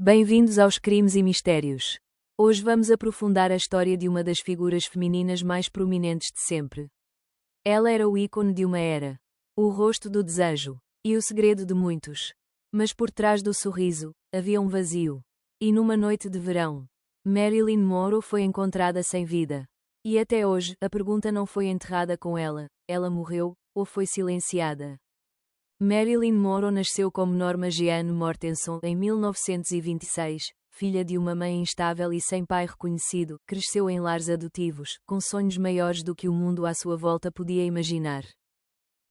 Bem-vindos aos Crimes e Mistérios. Hoje vamos aprofundar a história de uma das figuras femininas mais prominentes de sempre. Ela era o ícone de uma era, o rosto do desejo, e o segredo de muitos. Mas por trás do sorriso, havia um vazio. E numa noite de verão, Marilyn Monroe foi encontrada sem vida. E até hoje, a pergunta não foi enterrada com ela morreu, ou foi silenciada. Marilyn Monroe nasceu como Norma Jeanne Mortenson em 1926, filha de uma mãe instável e sem pai reconhecido, cresceu em lares adotivos, com sonhos maiores do que o mundo à sua volta podia imaginar.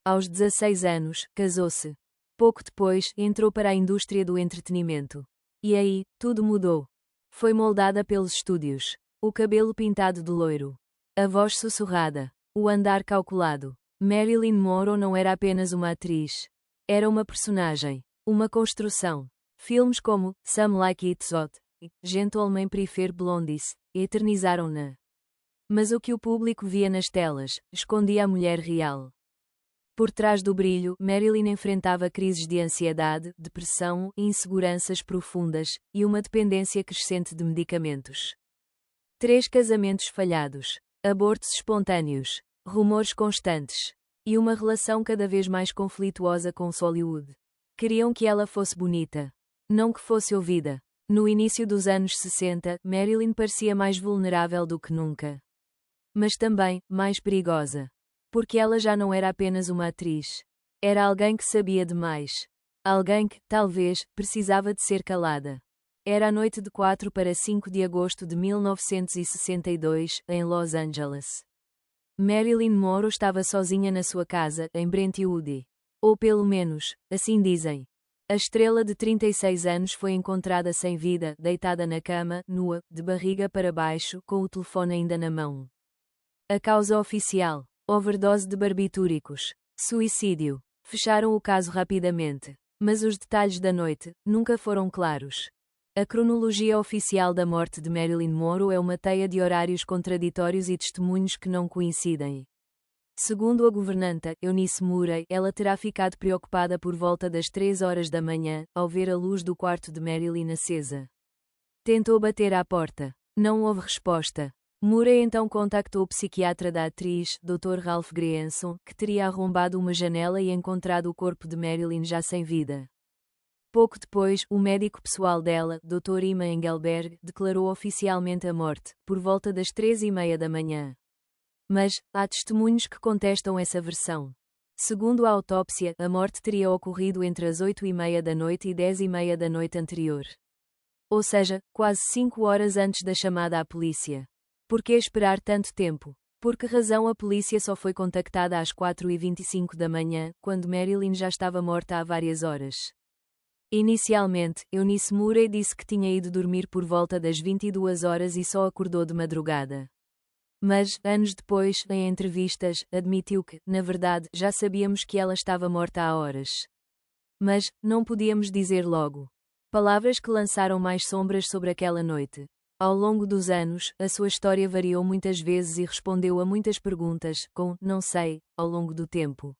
Aos 16 anos, casou-se. Pouco depois, entrou para a indústria do entretenimento. E aí, tudo mudou. Foi moldada pelos estúdios. O cabelo pintado de loiro. A voz sussurrada. O andar calculado. Marilyn Monroe não era apenas uma atriz. Era uma personagem. Uma construção. Filmes como Some Like It Hot e Gentlemen Prefer Blondes eternizaram-na. Mas o que o público via nas telas escondia a mulher real. Por trás do brilho, Marilyn enfrentava crises de ansiedade, depressão, inseguranças profundas e uma dependência crescente de medicamentos. 3 casamentos falhados, abortos espontâneos, rumores constantes e uma relação cada vez mais conflituosa com Hollywood. Queriam que ela fosse bonita, não que fosse ouvida. No início dos anos 60, Marilyn parecia mais vulnerável do que nunca. Mas também, mais perigosa. Porque ela já não era apenas uma atriz. Era alguém que sabia demais. Alguém que, talvez, precisava de ser calada. Era a noite de 4 para 5 de agosto de 1962, em Los Angeles. Marilyn Monroe estava sozinha na sua casa, em Brentwood. Ou pelo menos, assim dizem. A estrela de 36 anos foi encontrada sem vida, deitada na cama, nua, de barriga para baixo, com o telefone ainda na mão. A causa oficial: overdose de barbitúricos. Suicídio. Fecharam o caso rapidamente. Mas os detalhes da noite nunca foram claros. A cronologia oficial da morte de Marilyn Monroe é uma teia de horários contraditórios e testemunhos que não coincidem. Segundo a governanta, Eunice Murray, ela terá ficado preocupada por volta das 3 horas da manhã, ao ver a luz do quarto de Marilyn acesa. Tentou bater à porta. Não houve resposta. Murray então contactou o psiquiatra da atriz, Dr. Ralph Greenson, que teria arrombado uma janela e encontrado o corpo de Marilyn já sem vida. Pouco depois, o médico pessoal dela, Dr. Ima Engelberg, declarou oficialmente a morte, por volta das 3h30 da manhã. Mas, há testemunhos que contestam essa versão. Segundo a autópsia, a morte teria ocorrido entre as 8h30 da noite e 10h30 da noite anterior. Ou seja, quase 5 horas antes da chamada à polícia. Por que esperar tanto tempo? Por que razão a polícia só foi contactada às 4h25 da manhã, quando Marilyn já estava morta há várias horas? Inicialmente, Eunice Murray disse que tinha ido dormir por volta das 22 horas e só acordou de madrugada. Mas, anos depois, em entrevistas, admitiu que, na verdade, já sabíamos que ela estava morta há horas. Mas, não podíamos dizer logo. Palavras que lançaram mais sombras sobre aquela noite. Ao longo dos anos, a sua história variou muitas vezes e respondeu a muitas perguntas, com "não sei", ao longo do tempo.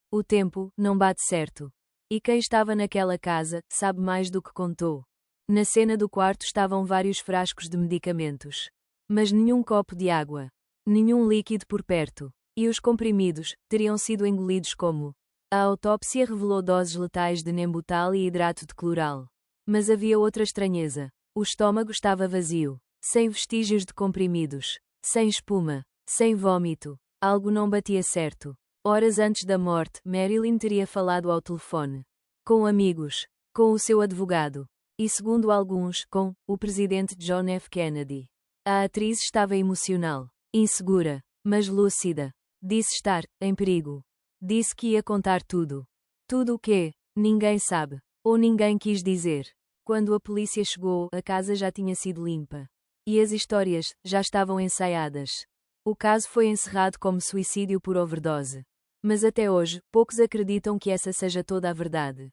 O tempo não bate certo. E quem estava naquela casa sabe mais do que contou. Na cena do quarto estavam vários frascos de medicamentos. Mas nenhum copo de água. Nenhum líquido por perto. E os comprimidos teriam sido engolidos como? A autópsia revelou doses letais de Nembutal e hidrato de cloral. Mas havia outra estranheza. O estômago estava vazio. Sem vestígios de comprimidos. Sem espuma. Sem vômito. Algo não batia certo. Horas antes da morte, Marilyn teria falado ao telefone. Com amigos. Com o seu advogado. E segundo alguns, com o presidente John F. Kennedy. A atriz estava emocional. Insegura. Mas lúcida. Disse estar em perigo. Disse que ia contar tudo. Tudo o quê? Ninguém sabe. Ou ninguém quis dizer. Quando a polícia chegou, a casa já tinha sido limpa. E as histórias já estavam ensaiadas. O caso foi encerrado como suicídio por overdose. Mas até hoje, poucos acreditam que essa seja toda a verdade.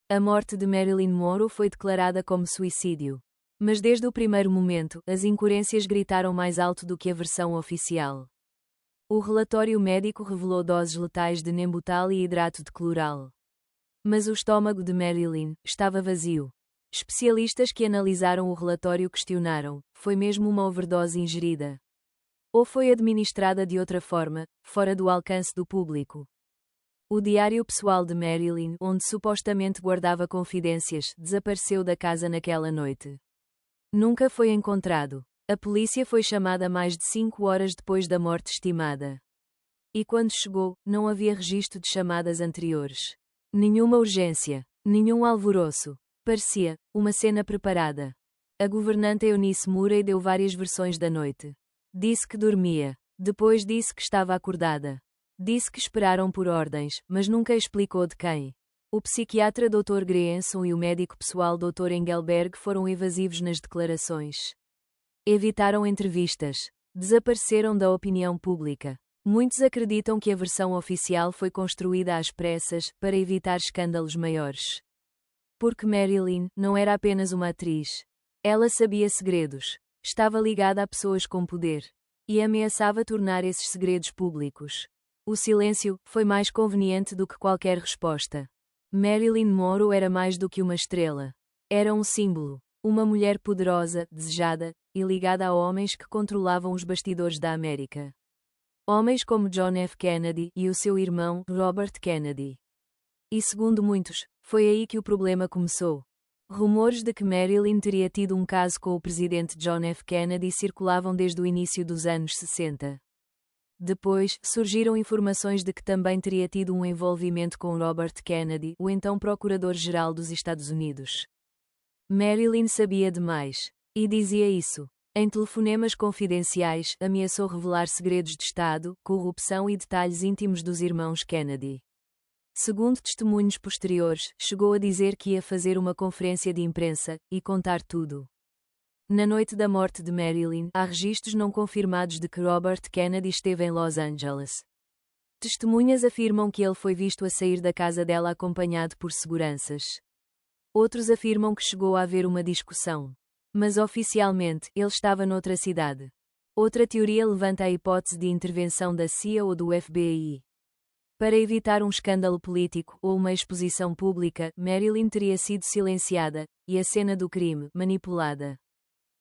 A morte de Marilyn Monroe foi declarada como suicídio. Mas desde o primeiro momento, as incoerências gritaram mais alto do que a versão oficial. O relatório médico revelou doses letais de Nembutal e hidrato de cloral. Mas o estômago de Marilyn estava vazio. Especialistas que analisaram o relatório questionaram: foi mesmo uma overdose ingerida? Ou foi administrada de outra forma, fora do alcance do público? O diário pessoal de Marilyn, onde supostamente guardava confidências, desapareceu da casa naquela noite. Nunca foi encontrado. A polícia foi chamada mais de 5 horas depois da morte estimada. E quando chegou, não havia registro de chamadas anteriores. Nenhuma urgência, nenhum alvoroço. Parecia uma cena preparada. A governanta Eunice Murray deu várias versões da noite. Disse que dormia. Depois disse que estava acordada. Disse que esperaram por ordens, mas nunca explicou de quem. O psiquiatra Dr. Greenson e o médico pessoal Dr. Engelberg foram evasivos nas declarações. Evitaram entrevistas. Desapareceram da opinião pública. Muitos acreditam que a versão oficial foi construída às pressas, para evitar escândalos maiores. Porque Marilyn não era apenas uma atriz. Ela sabia segredos. Estava ligada a pessoas com poder. E ameaçava tornar esses segredos públicos. O silêncio foi mais conveniente do que qualquer resposta. Marilyn Monroe era mais do que uma estrela. Era um símbolo. Uma mulher poderosa, desejada, e ligada a homens que controlavam os bastidores da América. Homens como John F. Kennedy e o seu irmão, Robert Kennedy. E segundo muitos, foi aí que o problema começou. Rumores de que Marilyn teria tido um caso com o presidente John F. Kennedy circulavam desde o início dos anos 60. Depois, surgiram informações de que também teria tido um envolvimento com Robert Kennedy, o então Procurador-Geral dos Estados Unidos. Marilyn sabia demais. E dizia isso. Em telefonemas confidenciais, ameaçou revelar segredos de Estado, corrupção e detalhes íntimos dos irmãos Kennedy. Segundo testemunhos posteriores, chegou a dizer que ia fazer uma conferência de imprensa e contar tudo. Na noite da morte de Marilyn, há registros não confirmados de que Robert Kennedy esteve em Los Angeles. Testemunhas afirmam que ele foi visto a sair da casa dela acompanhado por seguranças. Outros afirmam que chegou a haver uma discussão. Mas oficialmente, ele estava noutra cidade. Outra teoria levanta a hipótese de intervenção da CIA ou do FBI. Para evitar um escândalo político ou uma exposição pública, Marilyn teria sido silenciada, e a cena do crime, manipulada.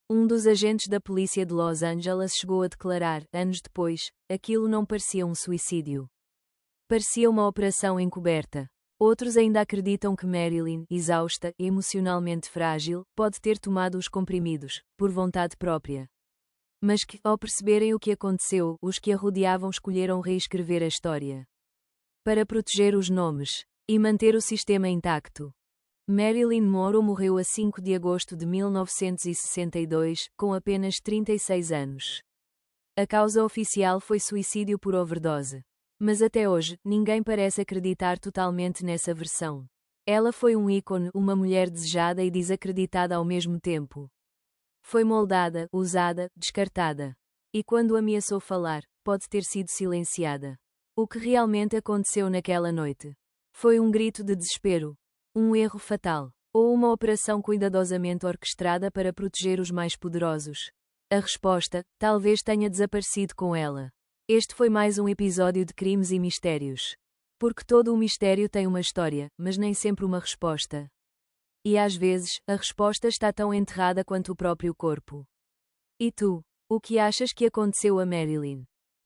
Um dos agentes da polícia de Los Angeles chegou a declarar, anos depois, aquilo não parecia um suicídio. Parecia uma operação encoberta. Outros ainda acreditam que Marilyn, exausta e emocionalmente frágil, pode ter tomado os comprimidos, por vontade própria. Mas que, ao perceberem o que aconteceu, os que a rodeavam escolheram reescrever a história. Para proteger os nomes e manter o sistema intacto. Marilyn Monroe morreu a 5 de agosto de 1962, com apenas 36 anos. A causa oficial foi suicídio por overdose. Mas até hoje, ninguém parece acreditar totalmente nessa versão. Ela foi um ícone, uma mulher desejada e desacreditada ao mesmo tempo. Foi moldada, usada, descartada. E quando ameaçou falar, pode ter sido silenciada. O que realmente aconteceu naquela noite? Foi um grito de desespero? Um erro fatal? Ou uma operação cuidadosamente orquestrada para proteger os mais poderosos? A resposta, talvez tenha desaparecido com ela. Este foi mais um episódio de Crimes e Mistérios. Porque todo o mistério tem uma história, mas nem sempre uma resposta. E às vezes, a resposta está tão enterrada quanto o próprio corpo. E tu? O que achas que aconteceu a Marilyn?